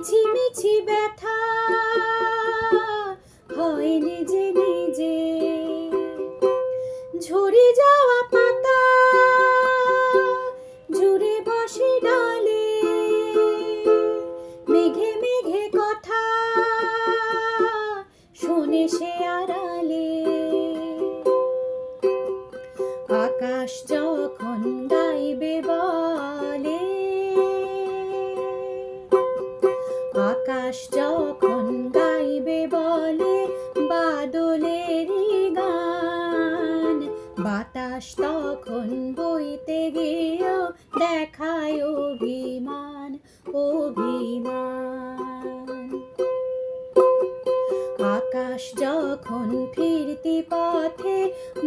মিছি মিছি ব্যথা হয় নিজে নিজে, ঝরে যাওয়া পাতা জুড়ে বসে ডালে, মেঘে মেঘে কথা শোনে সে আড়ালে। আকাশ যখন গাইবে বলে, আকাশ যখন গাইবে বলে বাদলেরই গান, বাতাস তখন বইতে গিয়েও দেখায় অভিমান, অভিমান। আকাশ যখন ফিরতি পথে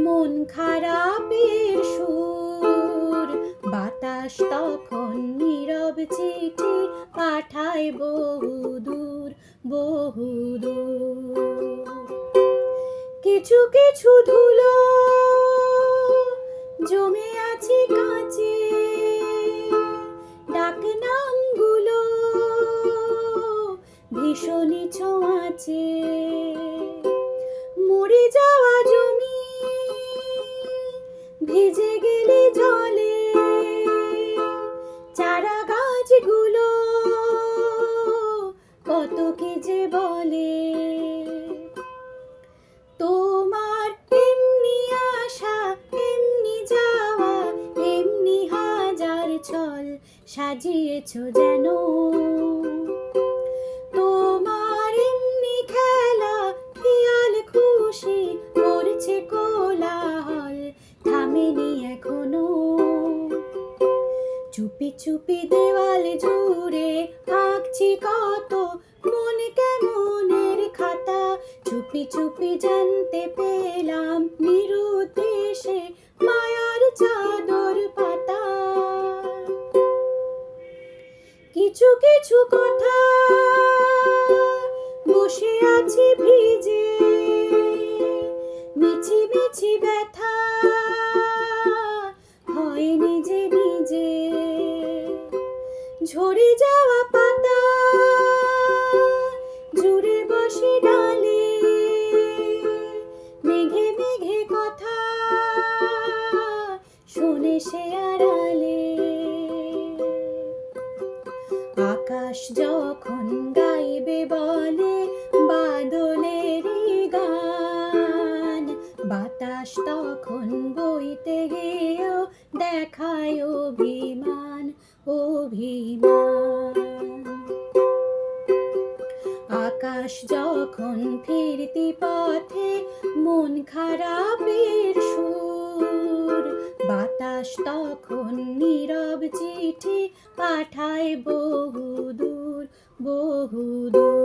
মন খারাপের সুর, বাতাস তখন নীরব চিঠি পাঠায় বহুদূর, বহুদূর। কিছু কিছু ধুলো জমে আছে কাঁচে, ডাকনামগুলো ভীষণই ছোঁয়াচে। মরে যাওয়া জমি ভিজে গেলে জলে, চারা গাছগুলো কত কি যে বলে। তোমার এমনি আসা এমনি যাওয়া, এমনি হাজার ছল সাজিয়েছো যেন। তোমার এমনি খেলা খেয়াল খুশি করছে কোলাহল, থামেনি এখনো। চুপি চুপি দেওয়াল জুড়ে আঁকছি কত মন কেমনের খাতা, চুপি চুপি জানতে পেলাম নিরুদ্দেশে মায়ার চাদর পাতা। কিছু কিছু কথা বসে আছি ভিজে, মিছি মিছি ব্যথা হয় নিজে নিজে, ঝরে যাওয়া পাতা জুড়ে বসে ডালে, মেঘে মেঘে কথা শোনে সে আড়ালে। আকাশ যখন গাইবে বলে বাদলেরই গান, বাতাস তখন বইতে গিয়েও দেখায় অভিমান, অভিমান। আকাশ যখন ফিরতি পথে মন খারাপের সুর, বাতাস তখন নীরব চিঠি পাঠায় বহুদূর, বহুদূর।